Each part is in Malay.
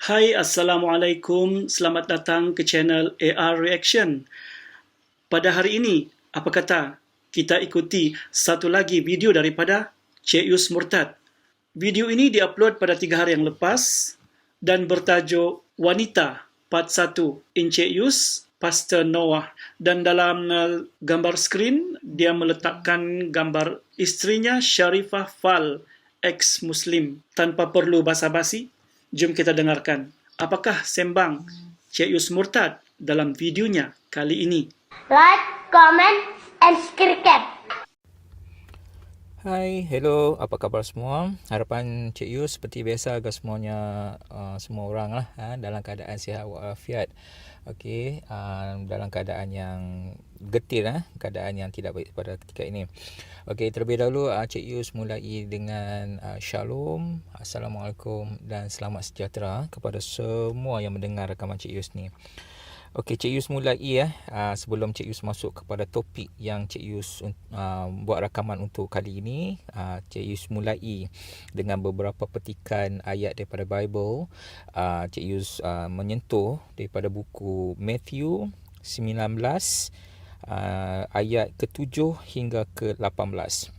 Hai, Assalamualaikum. Selamat datang ke channel AR Reaction. Pada hari ini, apa kata kita ikuti satu lagi video daripada Cik Yus Murtad. Video ini diupload pada 3 hari yang lepas dan bertajuk Wanita Part 1 Encik Yus, Pastor Noah. Dan dalam gambar skrin, dia meletakkan gambar isterinya Sharifah Fal, ex-Muslim. Tanpa perlu basa-basi, jom kita dengarkan apakah sembang Cik Yus Murtad dalam videonya kali ini. Like, comment, and subscribe. Hai, hello, apa khabar semua? Harapan Cik Yus seperti biasa agar semuanya, semua orang lah dalam keadaan sihat walafiat. Okey, dalam keadaan yang getir, keadaan yang tidak baik pada ketika ini. Okey, terlebih dahulu Cik Yus mulai dengan Shalom, Assalamualaikum dan selamat sejahtera kepada semua yang mendengar rakaman Cik Yus ni. Okey, Cik Yus mulai sebelum Cik Yus masuk kepada topik yang Cik Yus buat rakaman untuk kali ini. Cik Yus mulai dengan beberapa petikan ayat daripada Bible. Cik Yus menyentuh daripada buku Matthew 19 ayat ke-7 hingga ke-18.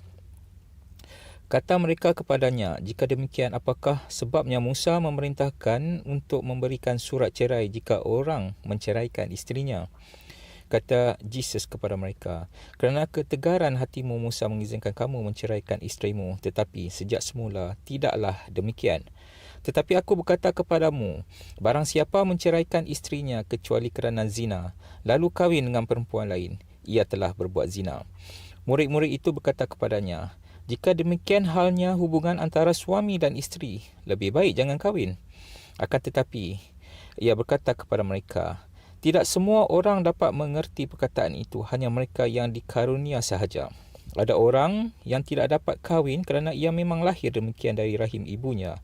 Kata mereka kepadanya, jika demikian apakah sebabnya Musa memerintahkan untuk memberikan surat cerai jika orang menceraikan isterinya? Kata Jesus kepada mereka, kerana ketegaran hatimu Musa mengizinkan kamu menceraikan isterimu, tetapi sejak semula tidaklah demikian. Tetapi aku berkata kepadamu, barang siapa menceraikan isterinya kecuali kerana zina, lalu kahwin dengan perempuan lain, ia telah berbuat zina. Murid-murid itu berkata kepadanya, jika demikian halnya hubungan antara suami dan isteri, lebih baik jangan kahwin. Akan tetapi, ia berkata kepada mereka, tidak semua orang dapat mengerti perkataan itu, hanya mereka yang dikarunia sahaja. Ada orang yang tidak dapat kahwin kerana ia memang lahir demikian dari rahim ibunya.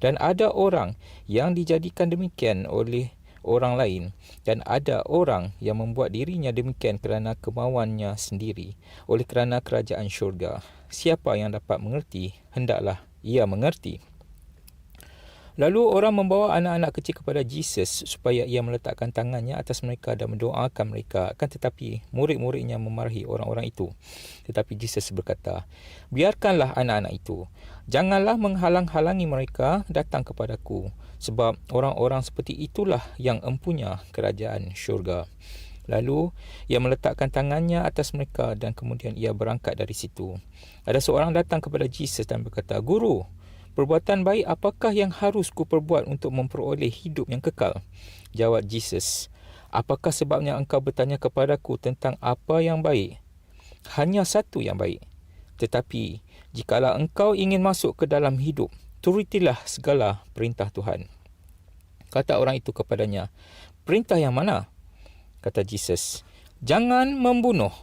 Dan ada orang yang dijadikan demikian oleh orang lain, dan ada orang yang membuat dirinya demikian kerana kemauannya sendiri, oleh kerana kerajaan syurga. Siapa yang dapat mengerti, hendaklah ia mengerti. Lalu orang membawa anak-anak kecil kepada Jesus supaya ia meletakkan tangannya atas mereka dan mendoakan mereka. Akan tetapi murid-muridnya memarahi orang-orang itu. Tetapi Jesus berkata, biarkanlah anak-anak itu. Janganlah menghalang-halangi mereka datang kepadaku. Sebab orang-orang seperti itulah yang empunya kerajaan syurga. Lalu ia meletakkan tangannya atas mereka dan kemudian ia berangkat dari situ. Ada seorang datang kepada Jesus dan berkata, Guru, perbuatan baik apakah yang harus kuperbuat untuk memperoleh hidup yang kekal? Jawab Jesus, apakah sebabnya engkau bertanya kepadaku tentang apa yang baik? Hanya satu yang baik. Tetapi, jikalau engkau ingin masuk ke dalam hidup, turutilah segala perintah Tuhan. Kata orang itu kepadanya, perintah yang mana? Kata Jesus, jangan membunuh,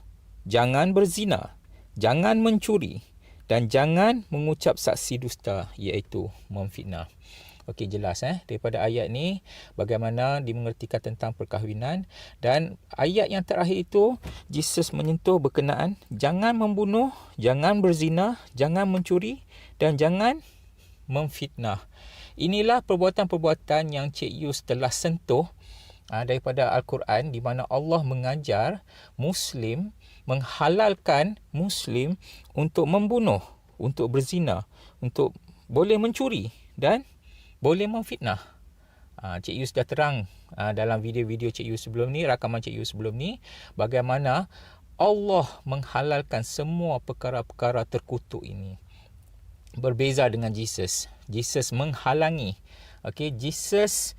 jangan berzina, jangan mencuri, dan jangan mengucap saksi dusta, iaitu memfitnah. Okey, jelas daripada ayat ni bagaimana dimengertikan tentang perkahwinan. Dan ayat yang terakhir itu Jesus menyentuh berkenaan jangan membunuh, jangan berzina, jangan mencuri dan jangan memfitnah. Inilah perbuatan-perbuatan yang Cik Yus telah sentuh daripada Al-Quran, di mana Allah mengajar Muslim, menghalalkan Muslim untuk membunuh, untuk berzina, untuk boleh mencuri dan boleh memfitnah. Cik Yus dah terang dalam video-video Cik Yus sebelum ni, rakaman Cik Yus sebelum ni, bagaimana Allah menghalalkan semua perkara-perkara terkutuk ini. Berbeza dengan Jesus. Jesus menghalangi. Okey, Jesus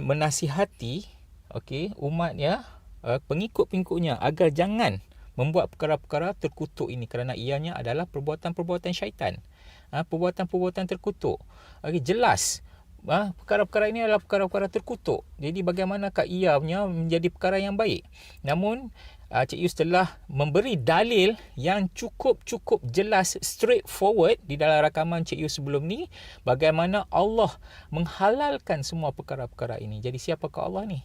menasihati umatnya, pengikut-pengikutnya agar jangan membuat perkara-perkara terkutuk ini kerana ianya adalah perbuatan-perbuatan syaitan, perbuatan-perbuatan terkutuk. Jelas perkara-perkara ini adalah perkara-perkara terkutuk. Jadi bagaimanakah ianya menjadi perkara yang baik? Namun Cik Yus telah memberi dalil yang cukup jelas, straightforward di dalam rakaman Cik Yus sebelum ni, bagaimana Allah menghalalkan semua perkara-perkara ini. Jadi siapakah Allah ni?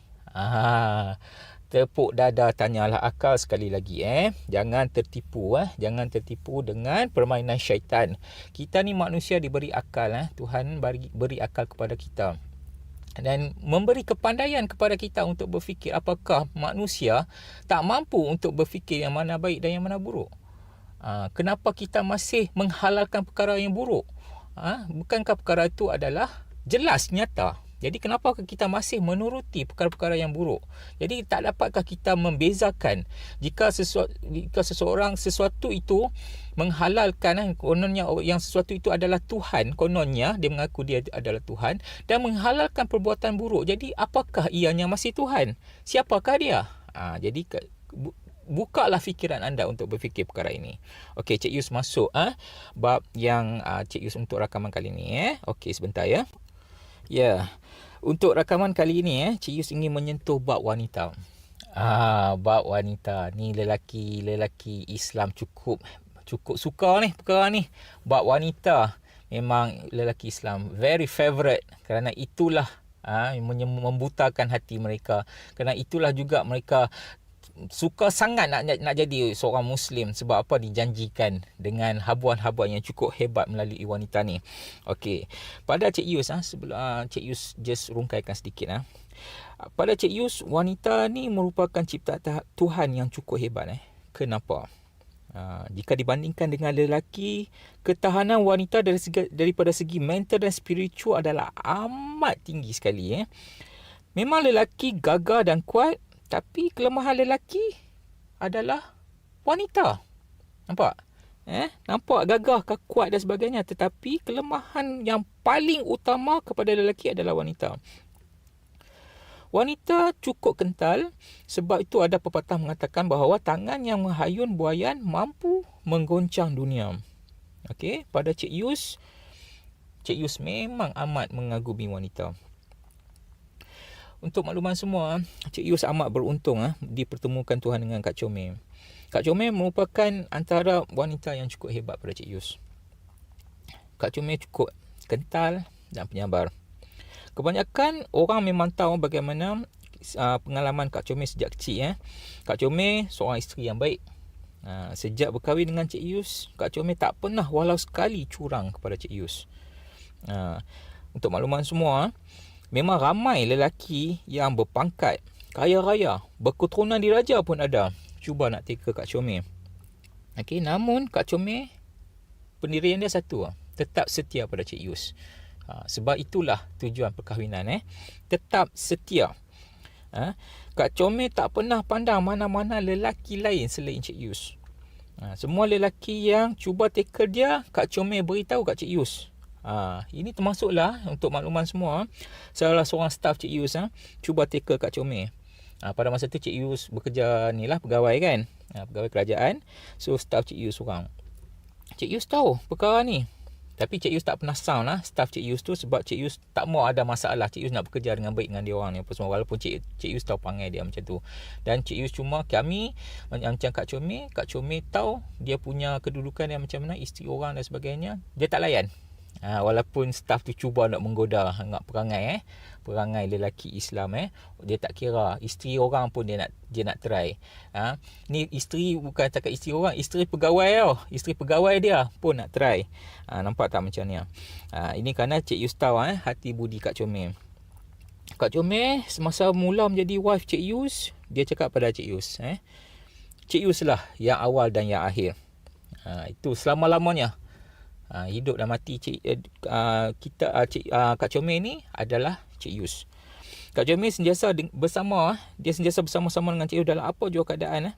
Tepuk dada, tanyalah akal sekali lagi. Jangan tertipu. Jangan tertipu dengan permainan syaitan. Kita ni manusia diberi akal. Tuhan beri akal kepada kita. dan memberi kepandaian kepada kita untuk berfikir apakah manusia tak mampu untuk berfikir yang mana baik dan yang mana buruk. Kenapa kita masih menghalalkan perkara yang buruk? Bukankah perkara itu adalah jelas, nyata? Jadi kenapa kita masih menuruti perkara-perkara yang buruk? Jadi tak dapatkah kita membezakan jika sesuatu itu menghalalkan, kononnya yang sesuatu itu adalah Tuhan, kononnya dia mengaku dia adalah Tuhan, dan menghalalkan perbuatan buruk. Jadi apakah ianya masih Tuhan? Siapakah dia? Jadi bukalah fikiran anda untuk berfikir perkara ini. Okey, Cik Yus masuk bab yang Cik Yus untuk rakaman kali ini. Okey, sebentar ya. Ya, untuk rakaman kali ini Cik Yus ingin menyentuh bab wanita. Bab wanita ni lelaki Islam cukup suka ni perkara ni. Bab wanita memang lelaki Islam very favourite, kerana itulah membutakan hati mereka. Kerana itulah juga mereka suka sangat nak jadi seorang Muslim. Sebab apa? Dijanjikan dengan habuan-habuan yang cukup hebat melalui wanita ni. Okey, pada Cik Yus sebelum Cik Yus just rungkaikan sedikit pada Cik Yus, wanita ni merupakan ciptaan Tuhan yang cukup hebat. Kenapa? Jika dibandingkan dengan lelaki, ketahanan wanita daripada segi mental dan spiritual adalah amat tinggi sekali. Memang lelaki gagah dan kuat, tapi kelemahan lelaki adalah wanita. Nampak? Nampak gagah, kuat dan sebagainya. Tetapi kelemahan yang paling utama kepada lelaki adalah wanita. Wanita cukup kental, sebab itu ada pepatah mengatakan bahawa tangan yang menghayun buaian mampu menggoncang dunia. Okey, pada Cik Yus memang amat mengagumi wanita. Untuk makluman semua, Cik Yus amat beruntung dipertemukan Tuhan dengan Kak Comel. Kak Comel merupakan antara wanita yang cukup hebat pada Cik Yus. Kak Comel cukup kental dan penyabar. Kebanyakan orang memang tahu bagaimana pengalaman Kak Comel sejak kecil. Kak Comel seorang isteri yang baik. Sejak berkahwin dengan Cik Yus, Kak Comel tak pernah walau sekali curang kepada Cik Yus. Untuk makluman semua, memang ramai lelaki yang berpangkat, kaya raya, berketurunan diraja pun ada cuba nak teka Kak Comel. Okey, namun Kak Comel pendirian dia satu, tetap setia pada Cik Yus. Sebab itulah tujuan perkahwinan, tetap setia. Kak Comel tak pernah pandang mana-mana lelaki lain selain Cik Yus. Semua lelaki yang cuba teka dia, Kak Comel beritahu kat Cik Yus. Ini termasuklah untuk makluman semua, salah seorang staf Cik Yus cuba teka Kak Comel. Pada masa tu Cik Yus bekerja pegawai kan, pegawai kerajaan. So staf Cik Yus seorang. Cik Yus tahu perkara ni, tapi Cik Yus tak pernah sound staf Cik Yus tu, sebab Cik Yus tak mau ada masalah. Cik Yus nak bekerja dengan baik dengan dia orang ni apa semua, walaupun Cik Yus tahu perangai dia macam tu. Dan Cik Yus cuma kami macam Kak Comel tahu dia punya kedudukan yang macam mana, isteri orang dan sebagainya, dia tak layan. Walaupun staf tu cuba nak menggoda nak perangai lelaki Islam, dia tak kira. Isteri orang pun dia nak try. Ni isteri, bukan cakap isteri orang, isteri pegawai isteri pegawai dia pun nak try. Nampak tak macam ni? Ini kerana Cik Yus tahu hati budi Kak Comel. Kak Comel semasa mula menjadi wife Cik Yus, dia cakap pada Cik Yus, Cik Yus lah yang awal dan yang akhir. Itu selama-lamanya. Hidup dan mati Kak Comel ni adalah Cik Yus. Kak Comel sentiasa bersama-sama dengan Cik Yus dalam apa jua keadaan.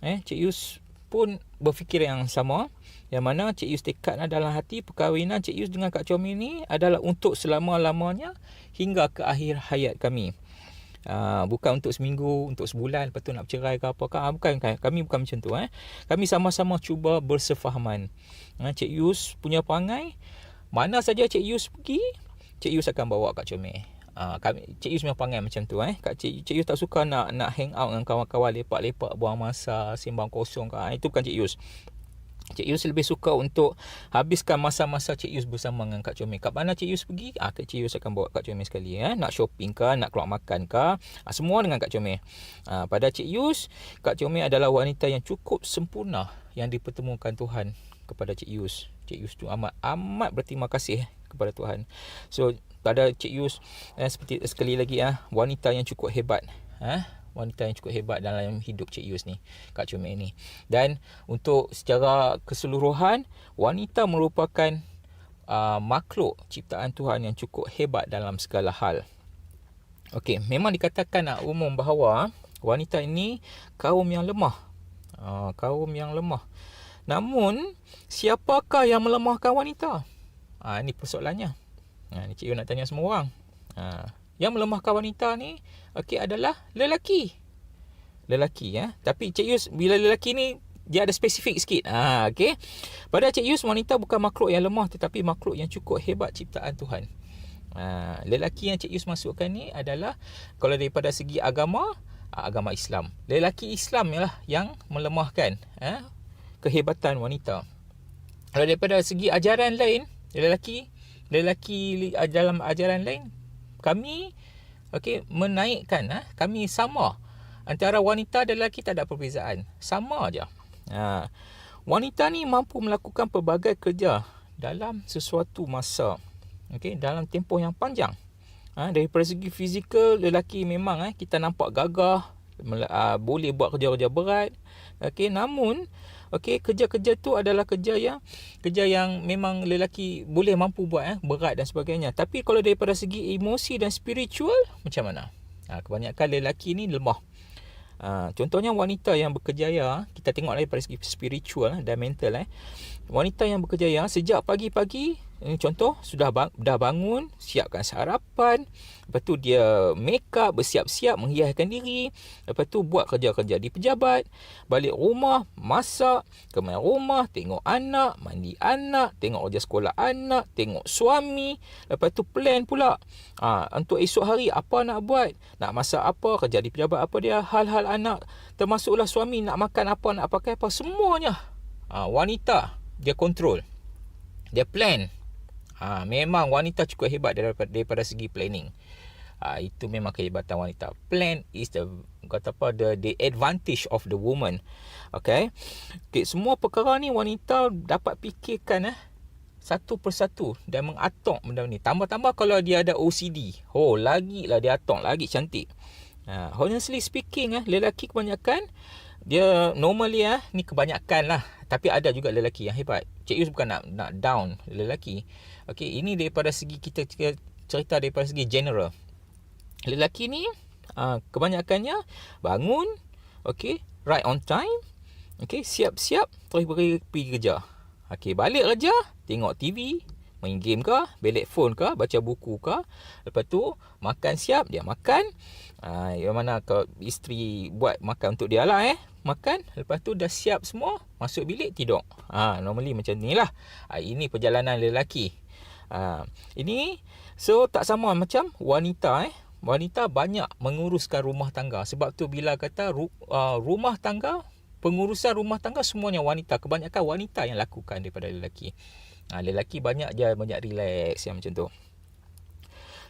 Cik Yus pun berfikir yang sama, yang mana Cik Yus tekad dalam hati perkahwinan Cik Yus dengan Kak Comel ni adalah untuk selama-lamanya hingga ke akhir hayat kami. Bukan untuk seminggu, untuk sebulan, lepas tu nak bercerai ke apakah. Bukan, kami bukan macam tu. Kami sama-sama cuba bersefahaman. Cik Yus punya perangai, mana saja Cik Yus pergi, Cik Yus akan bawa Kak Comel. Cik Yus punya perangai macam tu. Cik Yus tak suka nak hang out dengan kawan-kawan, lepak-lepak, buang masa, sembang kosong. Itu bukan Cik Yus. Cik Yus lebih suka untuk habiskan masa-masa Cik Yus bersama dengan Kak Comel. Kat mana Cik Yus pergi, Cik Yus akan bawa Kak Comel sekali. Nak shopping ke, nak keluar makan ke, semua dengan Kak Comel. Pada Cik Yus, Kak Comel adalah wanita yang cukup sempurna yang dipertemukan Tuhan kepada Cik Yus. Cik Yus tu amat berterima kasih kepada Tuhan. So pada Cik Yus, seperti sekali lagi, wanita yang cukup hebat. Wanita yang cukup hebat dalam hidup Cik Yus ni, Kak Comel ni. Dan untuk secara keseluruhan, wanita merupakan makhluk ciptaan Tuhan yang cukup hebat dalam segala hal. Okey, memang dikatakan umum bahawa wanita ini kaum yang lemah. Kaum yang lemah. Namun, siapakah yang melemahkan wanita? Ini persoalannya. Ni Cik Yus nak tanya semua orang. Yang melemahkan wanita ni adalah lelaki. Tapi Cik Yus, bila lelaki ni dia ada spesifik sikit. Okey. Pada Cik Yus, wanita bukan makhluk yang lemah, tetapi makhluk yang cukup hebat ciptaan Tuhan. Lelaki yang Cik Yus masukkan ni adalah, kalau daripada segi agama Islam. Lelaki Islam ialah yang melemahkan kehebatan wanita. Kalau daripada segi ajaran lain, lelaki dalam ajaran lain, kami menaikkan, kami sama. Antara wanita dan lelaki tak ada perbezaan, sama aja. Wanita ni mampu melakukan pelbagai kerja dalam sesuatu masa, dalam tempoh yang panjang. Daripada segi fizikal, lelaki memang kita nampak gagah, boleh buat kerja-kerja berat. Namun kerja-kerja tu adalah kerja yang memang lelaki boleh mampu buat, berat dan sebagainya. Tapi kalau daripada segi emosi dan spiritual, macam mana? Kebanyakan lelaki ni lemah. Contohnya wanita yang berkejaya, kita tengok daripada segi spiritual dan mental. Wanita yang berkejaya sejak pagi-pagi, contoh dah bangun, siapkan sarapan, lepas tu dia make up, bersiap-siap, menghiaskan diri, lepas tu buat kerja-kerja di pejabat, balik rumah, masak, kemas rumah, tengok anak, mandi anak, tengok kerja sekolah anak, tengok suami, lepas tu plan pula untuk esok hari apa nak buat, nak masak apa, kerja di pejabat apa dia, hal-hal anak, termasuklah suami nak makan apa, nak pakai apa, semuanya wanita dia kontrol, dia plan. Memang wanita cukup hebat daripada segi planning. Itu memang kehebatan wanita. Plan is the advantage of the woman. Okay, semua perkara ni wanita dapat fikirkan satu persatu dan mengatok benda ni. Tambah-tambah kalau dia ada OCD, lagilah dia atok, lagi cantik. Honestly speaking, lelaki kebanyakan dia normally ni kebanyakan lah, tapi ada juga lelaki yang hebat. Cik Yus bukan nak down lelaki. Ini daripada segi kita cerita daripada segi general. Lelaki ni kebanyakannya bangun, right on time, siap-siap terus pergi kerja. Balik kerja, tengok TV, main game ke, belik phone ke, baca buku ke, lepas tu makan siap, dia makan. Yang mana kalau isteri buat makan untuk dia lah, makan, lepas tu dah siap semua, masuk bilik, tidur. Normally macam ni lah. Ini perjalanan lelaki. Ini so tak sama macam wanita. Wanita banyak menguruskan rumah tangga. Sebab tu bila kata rumah tangga, pengurusan rumah tangga semuanya wanita. Kebanyakan wanita yang lakukan daripada lelaki. Lelaki banyak relax yang macam tu.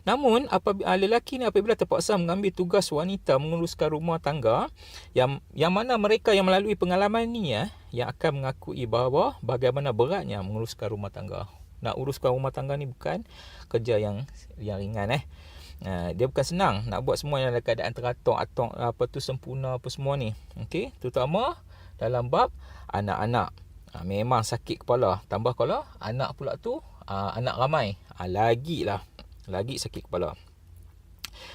Namun lelaki ni apabila terpaksa mengambil tugas wanita menguruskan rumah tangga, yang mana mereka yang melalui pengalaman ni yang akan mengakui bahawa bagaimana beratnya menguruskan rumah tangga. Nak uruskan rumah tangga ni bukan kerja yang ringan. Dia bukan senang nak buat semua dalam keadaan teratur, sempurna apa semua ni. Terutama dalam bab anak-anak. Memang sakit kepala. Tambah kalau anak pula tu anak ramai, lagi sakit kepala.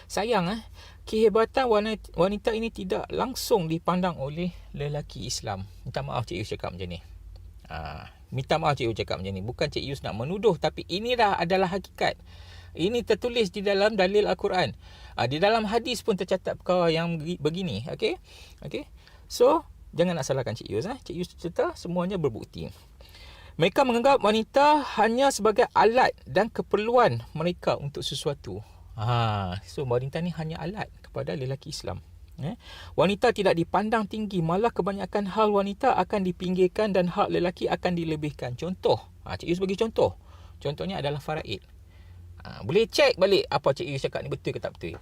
Sayang kehebatan wanita ini tidak langsung dipandang oleh lelaki Islam. Minta maaf Cik Yus cakap macam ni. Bukan Cik Yus nak menuduh, tapi inilah adalah hakikat. Ini tertulis di dalam dalil Al-Quran. Di dalam hadis pun tercatat perkara yang begini. Okay? So jangan nak salahkan Cik Yus. Cik Yus cerita semuanya berbukti. Mereka menganggap wanita hanya sebagai alat dan keperluan mereka untuk sesuatu. So wanita ni hanya alat kepada lelaki Islam. Wanita tidak dipandang tinggi, malah kebanyakan hal wanita akan dipinggirkan dan hak lelaki akan dilebihkan. Contoh, Cik Yus bagi contoh. Contohnya adalah faraid. Boleh cek balik apa Cik Yus cakap ni betul ke tak betul.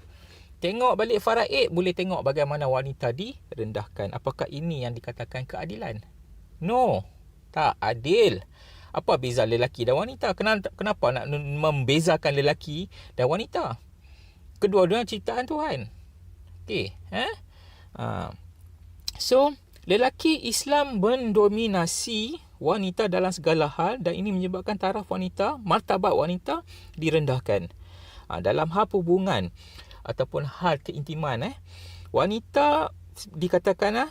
Tengok balik faraid, boleh tengok bagaimana wanita direndahkan. Apakah ini yang dikatakan keadilan? No, tak adil. Apa beza lelaki dan wanita? Kenapa nak membezakan lelaki dan wanita? Kedua-duanya ciptaan Tuhan. Okey, So, lelaki Islam mendominasi wanita dalam segala hal dan ini menyebabkan taraf wanita, martabat wanita direndahkan. Dalam hal hubungan ataupun hal keintiman, wanita dikatakan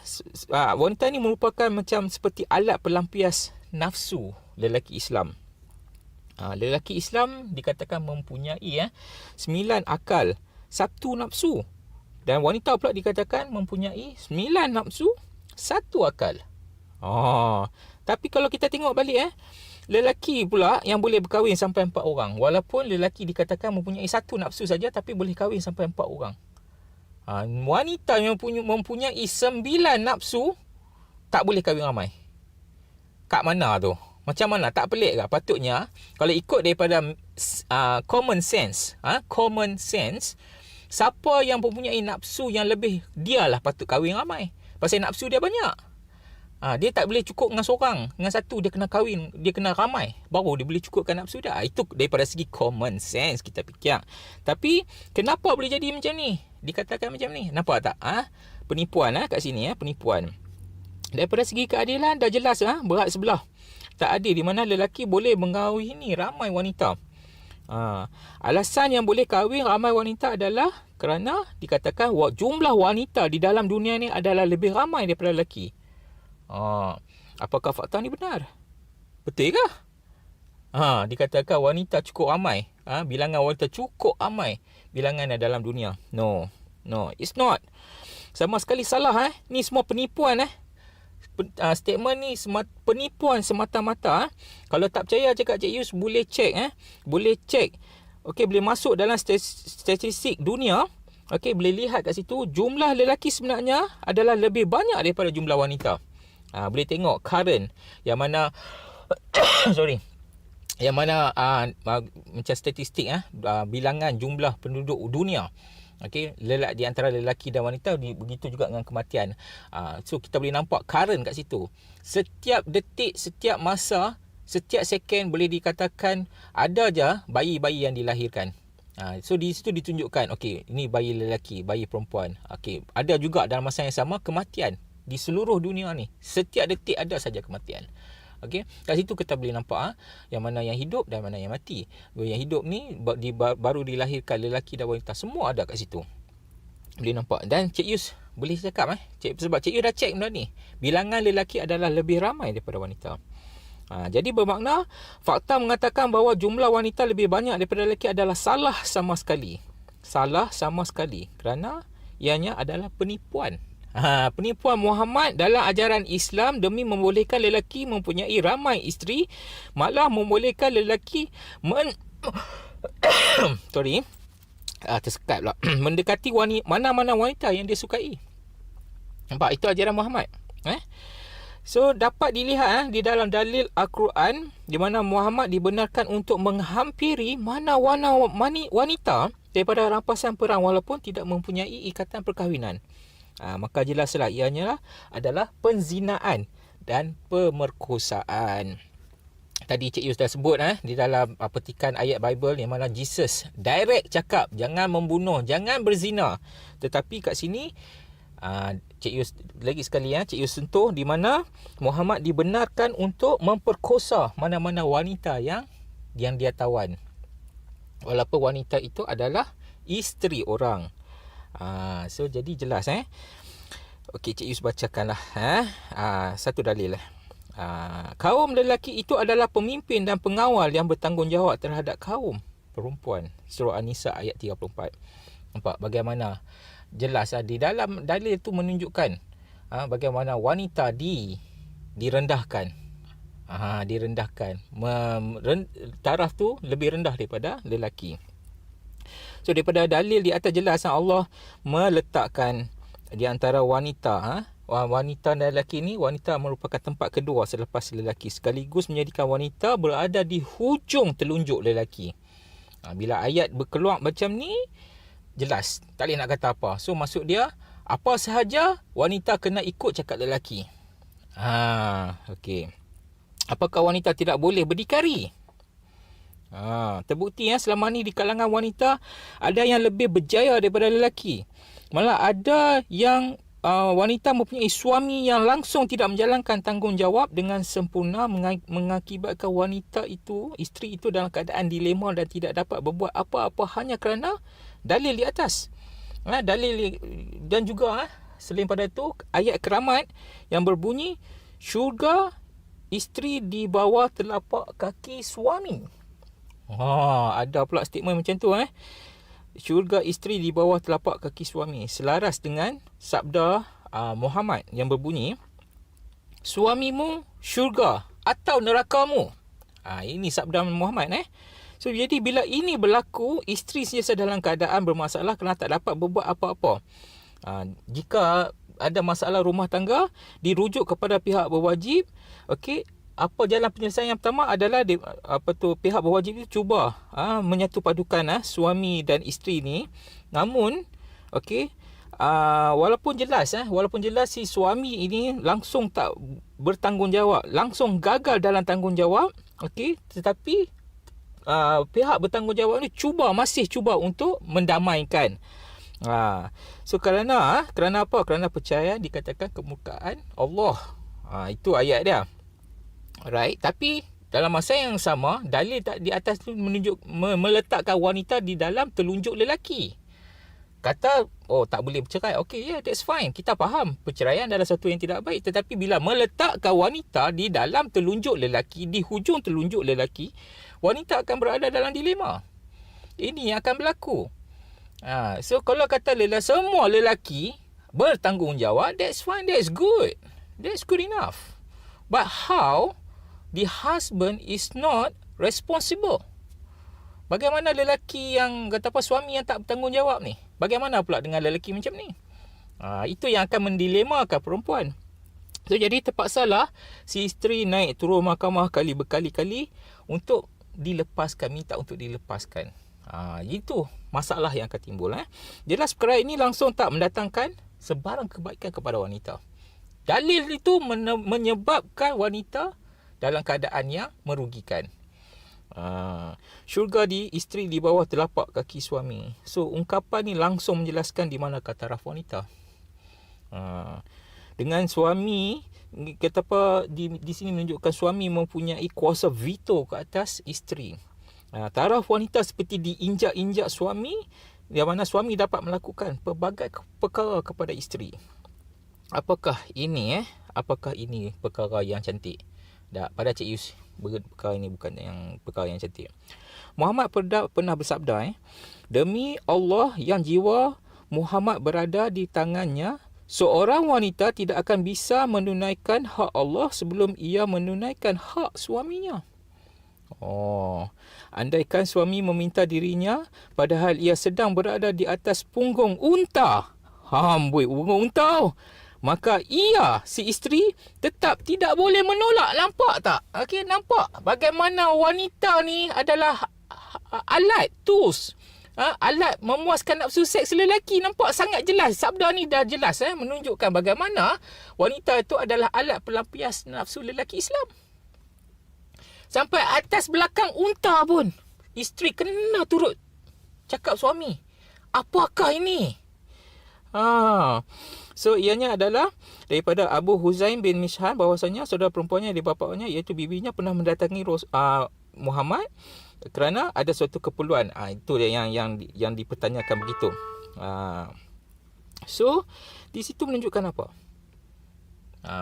wanita ni merupakan macam seperti alat pelampias nafsu lelaki Islam. Lelaki Islam dikatakan mempunyai 9 akal, 1 nafsu. Dan wanita pula dikatakan mempunyai 9 nafsu, 1 akal. Tapi kalau kita tengok balik, lelaki pula yang boleh berkahwin sampai 4 orang. Walaupun lelaki dikatakan mempunyai 1 nafsu saja, tapi boleh kahwin sampai 4 orang. Wanita yang mempunyai 9 nafsu tak boleh kahwin ramai. Kat mana tu? Macam mana? Tak pelik ke? Patutnya kalau ikut daripada common sense, siapa yang mempunyai nafsu yang lebih, dialah patut kahwin ramai. Pasal nafsu dia banyak. Dia tak boleh cukup dengan seorang, dengan satu dia kena kahwin, dia kena ramai baru dia boleh cukupkan nafsu dia. Itu daripada segi common sense kita fikir. Tapi kenapa boleh jadi macam ni? Dikatakan macam ni. Nampak tak? Penipuan kat sini, penipuan. Daripada segi keadilan dah jelas berhad sebelah. Tak adil di mana lelaki boleh mengahwini ramai wanita. Alasan yang boleh kahwin ramai wanita adalah kerana dikatakan jumlah wanita di dalam dunia ni adalah lebih ramai daripada lelaki. Apakah fakta ni benar? Betul ke? Dikatakan wanita cukup ramai. Bilangan wanita cukup ramai bilangan dalam dunia. No, it's not. Sama sekali salah. Ni semua penipuan. Statement ni penipuan semata-mata. Kalau tak percaya cakap Cik Yus, boleh cek. Boleh cek. Okey, boleh masuk dalam statistik dunia. Okey, boleh lihat kat situ jumlah lelaki sebenarnya adalah lebih banyak daripada jumlah wanita. Boleh tengok current yang mana yang mana macam statistik bilangan jumlah penduduk dunia. Okey, di antara lelaki dan wanita, begitu juga dengan kematian. So kita boleh nampak current kat situ. Setiap detik, setiap masa, setiap second boleh dikatakan ada je bayi-bayi yang dilahirkan. So di situ ditunjukkan, okey, ini bayi lelaki, bayi perempuan. Okey, ada juga dalam masa yang sama kematian di seluruh dunia ni. Setiap detik ada saja kematian. Okey, kat situ kita boleh nampak yang mana yang hidup dan mana yang mati. Yang hidup ni baru dilahirkan lelaki dan wanita, semua ada kat situ. Boleh nampak. Dan Cik Yus boleh cakap sebab Cik Yus dah cek benda ni. Bilangan lelaki adalah lebih ramai daripada wanita. Jadi bermakna fakta mengatakan bahawa jumlah wanita lebih banyak daripada lelaki adalah salah sama sekali. Salah sama sekali kerana ianya adalah penipuan. Penipuan Muhammad dalam ajaran Islam demi membolehkan lelaki mempunyai ramai isteri, malah membolehkan lelaki tersekat pula mendekati mana-mana wanita yang dia sukai. Nampak? Itu ajaran Muhammad. So dapat dilihat di dalam dalil Al-Quran di mana Muhammad dibenarkan untuk menghampiri mana-mana wanita daripada rampasan perang walaupun tidak mempunyai ikatan perkahwinan. Maka jelaslah ianya adalah penzinaan dan pemerkosaan. Tadi Cik Yus dah sebut di dalam petikan ayat Bible yang mana Jesus direct cakap jangan membunuh, jangan berzina. Tetapi kat sini Cik Yus lagi sekali Cik Yus sentuh di mana Muhammad dibenarkan untuk memperkosa mana-mana wanita yang dia tawan. Walaupun wanita itu adalah isteri orang. So jadi jelas Okey, Cik Yus bacakanlah satu dalil kaum lelaki itu adalah pemimpin dan pengawal yang bertanggungjawab terhadap kaum perempuan. Surah An-Nisa ayat 34. Nampak bagaimana jelas di dalam dalil itu menunjukkan bagaimana wanita direndahkan. Direndahkan. Taraf tu lebih rendah daripada lelaki. So daripada dalil di atas jelas Allah meletakkan di antara wanita wanita dan lelaki ni, wanita merupakan tempat kedua selepas lelaki, sekaligus menjadikan wanita berada di hujung telunjuk lelaki. Bila ayat berkeluar macam ni, jelas tak boleh nak kata apa. So maksud dia apa sahaja wanita kena ikut cakap lelaki. Okey. Apakah wanita tidak boleh berdikari? Terbukti selama ni di kalangan wanita ada yang lebih berjaya daripada lelaki. Malah ada yang wanita mempunyai suami yang langsung tidak menjalankan tanggungjawab dengan sempurna, mengakibatkan wanita itu, isteri itu dalam keadaan dilema dan tidak dapat berbuat apa-apa hanya kerana dalil di atas. Dalil dan juga selain pada itu ayat keramat yang berbunyi syurga isteri di bawah telapak kaki suami. Ada pula statement macam tu syurga isteri di bawah telapak kaki suami, selaras dengan sabda Muhammad yang berbunyi suamimu syurga atau nerakamu. Ini sabda Muhammad So jadi bila ini berlaku, isteri sentiasa dalam keadaan bermasalah kerana tak dapat berbuat apa-apa. Jika ada masalah rumah tangga, dirujuk kepada pihak berwajib. Okey, apa jalan penyelesaian yang pertama adalah pihak berwajib itu cuba menyatu padukan suami dan isteri ni. Namun walaupun jelas si suami ini langsung tak bertanggungjawab, langsung gagal dalam tanggungjawab, tetapi pihak bertanggungjawab ni masih cuba untuk mendamaikan. So kerana apa? Kerana percaya dikatakan kemurkaan Allah. Itu ayat dia. Right, tapi dalam masa yang sama dalil di atas tu meletakkan wanita di dalam telunjuk lelaki. Kata tak boleh bercerai. That's fine. Kita faham perceraian adalah satu yang tidak baik, tetapi bila meletakkan wanita di dalam telunjuk lelaki, di hujung telunjuk lelaki, wanita akan berada dalam dilema. Ini yang akan berlaku. So kalau kata semua lelaki bertanggungjawab, that's fine, that's good. That's good enough. But how the husband is not responsible? Bagaimana lelaki yang suami yang tak bertanggungjawab ni? Bagaimana pula dengan lelaki macam ni? Itu yang akan mendilemakan perempuan. So jadi terpaksalah si isteri naik turun mahkamah berkali-kali untuk dilepaskan, minta untuk dilepaskan. Itu masalah yang akan timbul. Jelas perkara ini langsung tak mendatangkan sebarang kebaikan kepada wanita. Dalil itu menyebabkan wanita dalam keadaan yang merugikan. Syurga di isteri di bawah telapak kaki suami. So ungkapan ni langsung menjelaskan di mana taraf wanita. Dengan suami, di sini menunjukkan suami mempunyai kuasa veto ke atas isteri. Taraf wanita seperti diinjak-injak suami, yang mana suami dapat melakukan pelbagai perkara kepada isteri. Apakah ini perkara yang cantik? Pada Cik Yus, perkara ini bukan yang perkara yang cantik. Muhammad pernah bersabda, demi Allah yang jiwa Muhammad berada di tangannya, seorang wanita tidak akan bisa menunaikan hak Allah sebelum ia menunaikan hak suaminya. Andaikan suami meminta dirinya padahal ia sedang berada di atas punggung unta, punggung unta, maka ia, si isteri, tetap tidak boleh menolak. Nampak tak? Nampak bagaimana wanita ni adalah alat, tools, alat memuaskan nafsu seks lelaki. Nampak sangat jelas. Sabda ni dah jelas menunjukkan bagaimana wanita itu adalah alat pelampias nafsu lelaki Islam. Sampai atas belakang unta pun isteri kena turut cakap suami. Apakah ini? So ianya adalah daripada Abu Huzaim bin Mishhan, bahawasanya saudara perempuannya di bapaknya iaitu bibinya pernah mendatangi Muhammad kerana ada suatu keperluan. Itu yang dipertanyakan begitu. So di situ menunjukkan apa?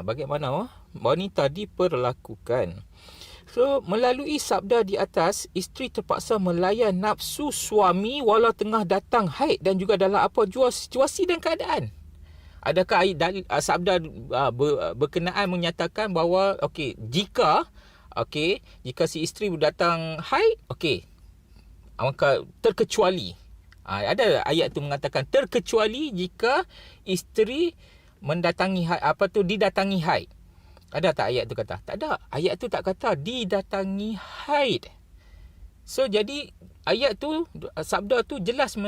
Bagaimana wanita diperlakukan. So melalui sabda di atas, isteri terpaksa melayan nafsu suami walau tengah datang haid dan juga dalam apa jua situasi dan keadaan. Adakah sabda berkenaan menyatakan bahawa jika si isteri datang haid, maka terkecuali. Ada ayat tu mengatakan terkecuali jika isteri didatangi haid. Ada tak ayat tu kata? Tak ada. Ayat tu tak kata didatangi haid. So jadi ayat tu, sabda tu jelas,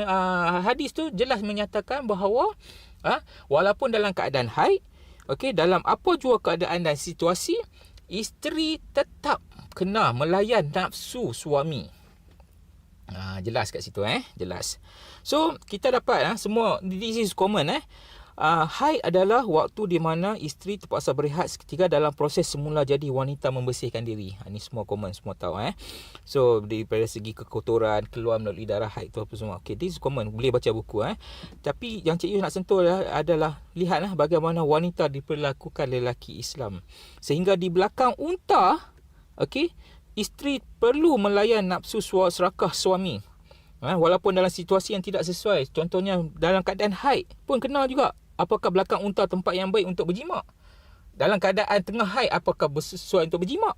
hadis tu jelas menyatakan bahawa walaupun dalam keadaan haid, dalam apa jua keadaan dan situasi, isteri tetap kena melayan nafsu suami. Jelas kat situ jelas. So kita dapat semua, this is common haid adalah waktu di mana isteri terpaksa berehat seketika dalam proses semula jadi wanita membersihkan diri. Ini semua common, semua tahu So daripada segi kekotoran keluar melalui darah haid tu apa semua. Okay, this is common, boleh baca buku Tapi yang Cik Yu nak sentuh adalah lihat bagaimana wanita diperlakukan lelaki Islam. Sehingga di belakang unta, okay, isteri perlu melayan nafsu serakah suami. Walaupun dalam situasi yang tidak sesuai. Contohnya dalam keadaan haid pun kena juga. Apakah belakang unta tempat yang baik untuk berjimak? Dalam keadaan tengah haid, apakah sesuai untuk berjimak?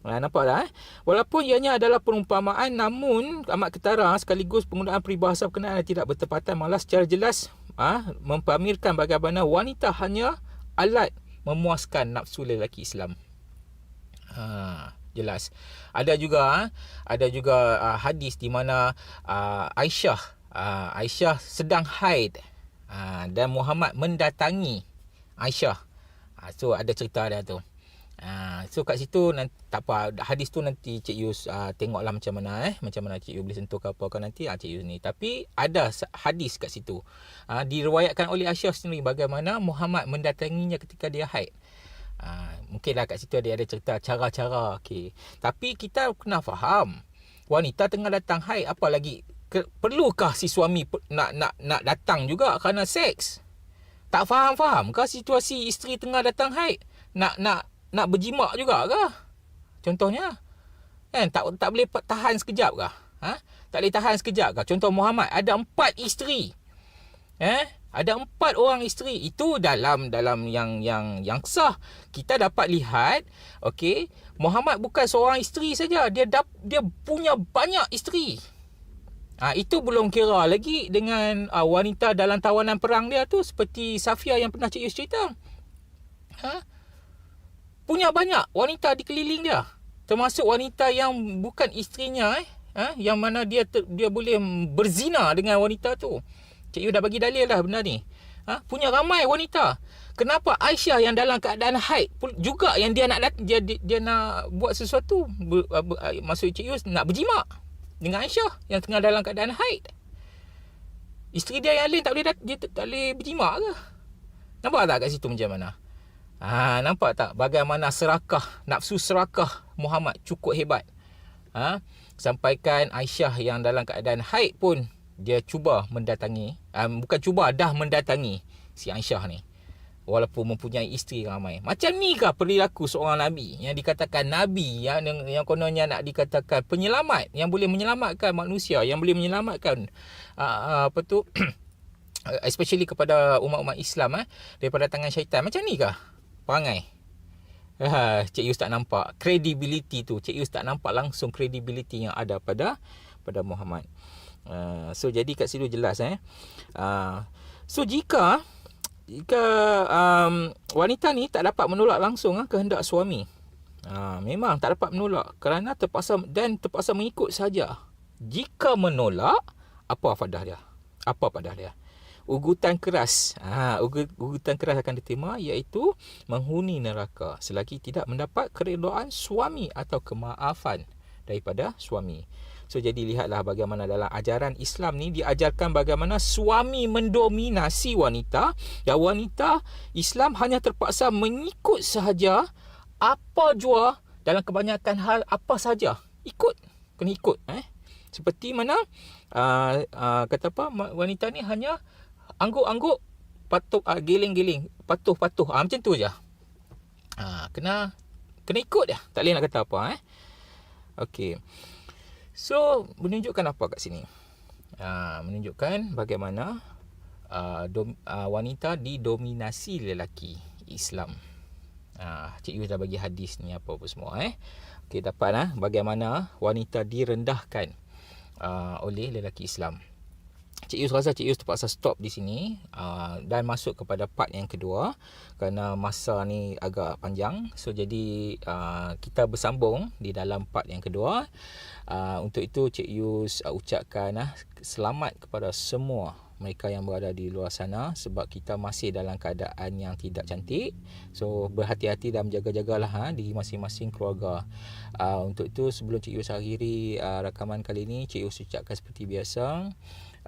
Nampak tak? Walaupun ianya adalah perumpamaan, namun amat ketara sekaligus penggunaan peribahasa berkenaan tidak bertepatan malah secara jelas mempamerkan bagaimana wanita hanya alat memuaskan nafsu lelaki Islam. Jelas. Ada juga hadis di mana Aisyah sedang haid dan Muhammad mendatangi Aisyah. So ada cerita dia tu. So kat situ tak apa, hadis tu nanti Cik Yu tengoklah macam mana Cik Yu boleh sentuh ke apa kan nanti Cik Yu ni. Tapi ada hadis kat situ. Diriwayatkan oleh Aisyah sendiri bagaimana Muhammad mendatanginya ketika dia haid. Mungkinlah kat situ ada cerita cara-cara. Okay. Tapi kita kena faham, wanita tengah datang haid, apa lagi perlukah si suami nak datang juga kerana seks? Tak faham ke situasi isteri tengah datang haid nak berjimak juga ke? Contohnya tak boleh tahan sekejap ke? Tak boleh tahan sekejap ke? Contoh Muhammad ada 4 isteri. Ada 4 orang isteri. Itu dalam yang sah. Kita dapat lihat, okey, Muhammad bukan seorang isteri saja, dia punya banyak isteri. Itu belum kira lagi dengan wanita dalam tawanan perang dia tu, seperti Safia yang pernah Cik Yus cerita. Punya banyak wanita di keliling dia, termasuk wanita yang bukan isterinya, yang mana dia boleh berzina dengan wanita tu. Cik Yu dah bagi dalil dah benda ni. Punya ramai wanita. Kenapa Aisyah yang dalam keadaan haid juga yang dia nak buat sesuatu? Maksud Cik Yu nak berjimak dengan Aisyah yang tengah dalam keadaan haid. Isteri dia yang lain tak boleh berjimak ke? Nampak tak kat situ macam mana? Nampak tak bagaimana nafsu serakah Muhammad cukup hebat. Sampaikan Aisyah yang dalam keadaan haid pun dia cuba mendatangi, dah mendatangi si Aisyah ni, walaupun mempunyai isteri ramai. Macam ni kah perilaku seorang Nabi yang dikatakan Nabi, yang kononnya nak dikatakan penyelamat, yang boleh menyelamatkan manusia, yang boleh menyelamatkan especially kepada umat-umat Islam daripada tangan syaitan. Macam ni kah perangai? Cik Yus tak nampak credibility tu. Cik Yus tak nampak langsung credibility yang ada pada Muhammad. So jadi kat situ jelas so jika wanita ni tak dapat menolak langsung kehendak suami, memang tak dapat menolak kerana terpaksa mengikut saja. Jika menolak, apa faedah dia? Ugutan keras. Ugutan keras akan diterima, iaitu menghuni neraka selagi tidak mendapat keredaan suami atau kemaafan daripada suami. So jadi lihatlah bagaimana dalam ajaran Islam ni diajarkan bagaimana suami mendominasi wanita, dan wanita Islam hanya terpaksa mengikut sahaja apa jua dalam kebanyakan hal, apa saja kena ikut. Seperti mana kata apa, wanita ni hanya angguk-angguk, patuh, giling-giling, patuh. Macam tu je. Kena ikut dia. Tak boleh nak kata apa. Okey. So menunjukkan apa kat sini? Menunjukkan bagaimana wanita didominasi lelaki Islam. Cik Yu dah bagi hadis ni apa semua. Okey, dapat bagaimana wanita direndahkan oleh lelaki Islam. Cik Yus rasa Cik Yus terpaksa stop di sini dan masuk kepada part yang kedua kerana masa ni agak panjang. So jadi kita bersambung di dalam part yang kedua. Untuk itu Cik Yus ucapkan selamat kepada semua mereka yang berada di luar sana, sebab kita masih dalam keadaan yang tidak cantik. So berhati-hati dan berjaga-jagalah di masing-masing keluarga. Untuk itu, sebelum Cik Yus akhiri rakaman kali ini, Cik Yus ucapkan seperti biasa,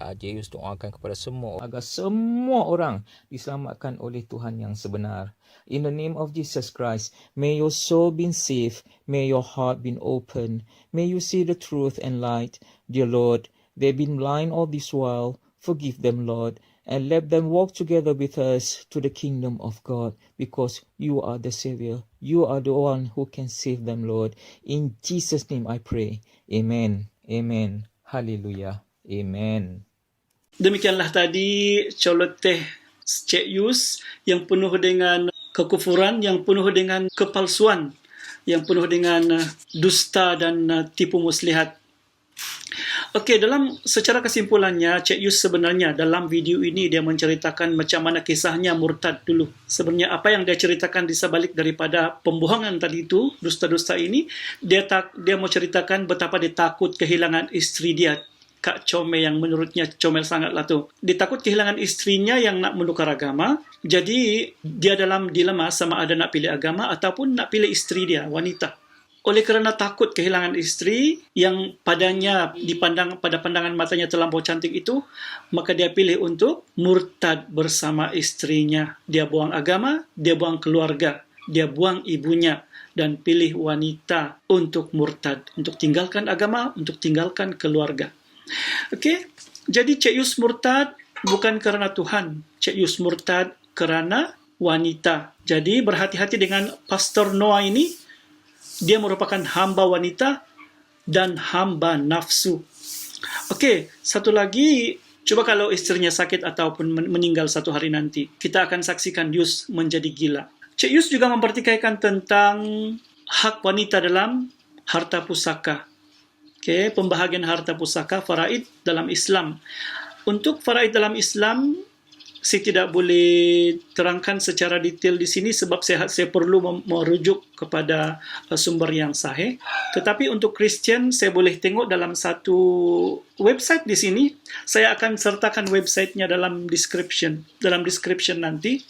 Cik Yus doakan kepada semua agar semua orang diselamatkan oleh Tuhan yang sebenar. In the name of Jesus Christ, may your soul be saved, may your heart be open, may you see the truth and light. Dear Lord, they've been blind all this while. Forgive them, Lord, and let them walk together with us to the kingdom of God, because you are the Savior. You are the one who can save them, Lord. In Jesus' name I pray. Amen. Amen. Hallelujah. Amen. Demikianlah tadi celoteh Cik Yus yang penuh dengan kekufuran, yang penuh dengan kepalsuan, yang penuh dengan dusta dan tipu muslihat. Okey, secara kesimpulannya, Cik Yus sebenarnya dalam video ini dia menceritakan macam mana kisahnya murtad dulu. Sebenarnya apa yang dia ceritakan di sebalik daripada pembohongan tadi itu, dusta-dusta ini, dia mau ceritakan betapa dia takut kehilangan isteri dia, Kak Comel, yang menurutnya comel sangatlah tu. Dia takut kehilangan istrinya yang nak menukar agama. Jadi dia dalam dilema sama ada nak pilih agama ataupun nak pilih isteri dia, wanita. Oleh kerana takut kehilangan isteri yang padanya dipandang pada pandangan matanya terlampau cantik itu, maka dia pilih untuk murtad bersama istrinya. Dia buang agama, dia buang keluarga, dia buang ibunya dan pilih wanita untuk murtad, untuk tinggalkan agama, untuk tinggalkan keluarga. Okey, jadi Cik Yus murtad bukan kerana Tuhan. Cik Yus murtad kerana wanita. Jadi berhati-hati dengan Pastor Noah ini. Dia merupakan hamba wanita dan hamba nafsu. Okey, satu lagi, cuba kalau isterinya sakit ataupun meninggal satu hari nanti, kita akan saksikan Yus menjadi gila. Cik Yus juga mempertikaikan tentang hak wanita dalam harta pusaka. Okey, pembahagian harta pusaka faraid dalam Islam. Untuk faraid dalam Islam, saya tidak boleh terangkan secara detail di sini sebab saya perlu merujuk kepada sumber yang sahih. Tetapi untuk Kristian, saya boleh tengok dalam satu website di sini. Saya akan sertakan websitenya dalam description nanti.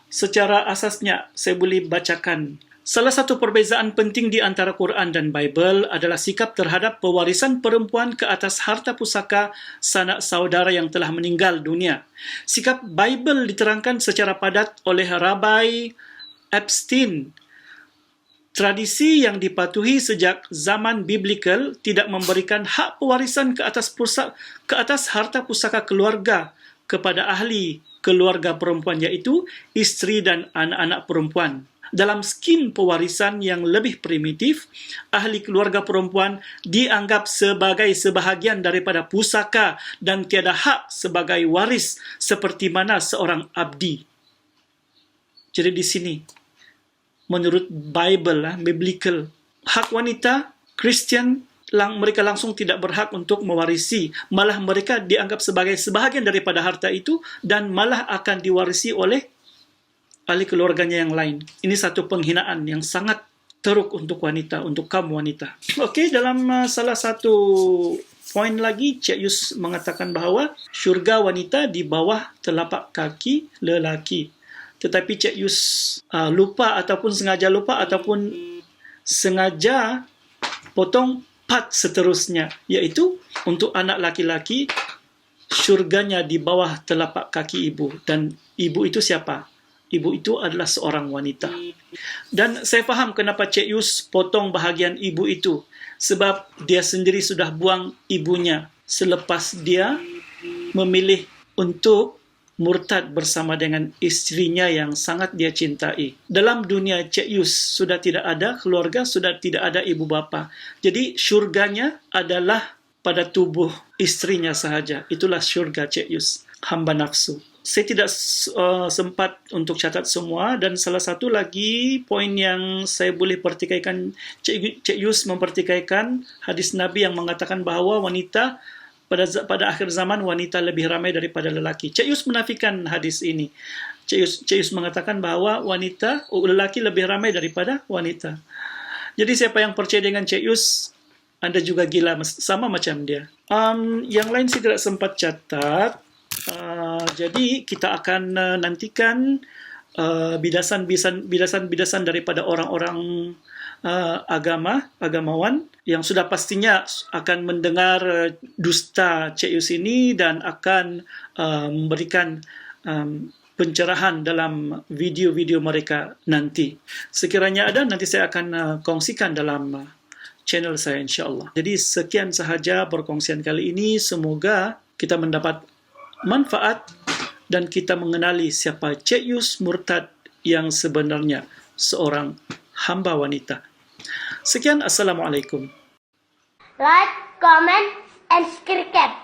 Secara asasnya, saya boleh bacakan. Salah satu perbezaan penting di antara Quran dan Bible adalah sikap terhadap pewarisan perempuan ke atas harta pusaka sanak saudara yang telah meninggal dunia. Sikap Bible diterangkan secara padat oleh Rabbi Epstein. Tradisi yang dipatuhi sejak zaman biblikal tidak memberikan hak pewarisan ke atas harta pusaka keluarga kepada ahli keluarga perempuan, iaitu isteri dan anak-anak perempuan. Dalam skim pewarisan yang lebih primitif, ahli keluarga perempuan dianggap sebagai sebahagian daripada pusaka dan tiada hak sebagai waris seperti mana seorang abdi. Jadi di sini, menurut Bible, biblical, hak wanita, Kristian, mereka langsung tidak berhak untuk mewarisi. Malah mereka dianggap sebagai sebahagian daripada harta itu dan malah akan diwarisi oleh ahli keluarganya yang lain. Ini satu penghinaan yang sangat teruk untuk wanita, untuk kaum wanita. Okey, dalam salah satu poin lagi, Cik Yus mengatakan bahawa syurga wanita di bawah telapak kaki lelaki. Tetapi Cik Yus lupa ataupun sengaja potong part seterusnya, iaitu untuk anak laki-laki, syurganya di bawah telapak kaki ibu. Dan ibu itu siapa? Ibu itu adalah seorang wanita. Dan saya faham kenapa Cik Yus potong bahagian ibu itu. Sebab dia sendiri sudah buang ibunya selepas dia memilih untuk murtad bersama dengan istrinya yang sangat dia cintai. Dalam dunia Cik Yus sudah tidak ada keluarga, sudah tidak ada ibu bapa. Jadi syurganya adalah pada tubuh istrinya sahaja. Itulah syurga Cik Yus, hamba nafsu. Saya tidak sempat untuk catat semua, dan salah satu lagi poin yang saya boleh pertikaikan, Cik Yus mempertikaikan hadis Nabi yang mengatakan bahawa wanita pada akhir zaman wanita lebih ramai daripada lelaki. Cik Yus menafikan hadis ini. Cik Yus mengatakan bahawa lelaki lebih ramai daripada wanita. Jadi siapa yang percaya dengan Cik Yus, anda juga gila sama macam dia. Yang lain saya tidak sempat catat. Jadi kita akan nantikan bidasan-bidasan daripada orang-orang agamawan yang sudah pastinya akan mendengar dusta Cik Yus ini dan akan memberikan pencerahan dalam video-video mereka nanti. Sekiranya ada, nanti saya akan kongsikan dalam channel saya insya-Allah. Jadi sekian sahaja perkongsian kali ini. Semoga kita mendapat manfaat dan kita mengenali siapa Cik Yus Murtad yang sebenarnya, seorang hamba wanita. Sekian, Assalamualaikum. Like, comment, and subscribe.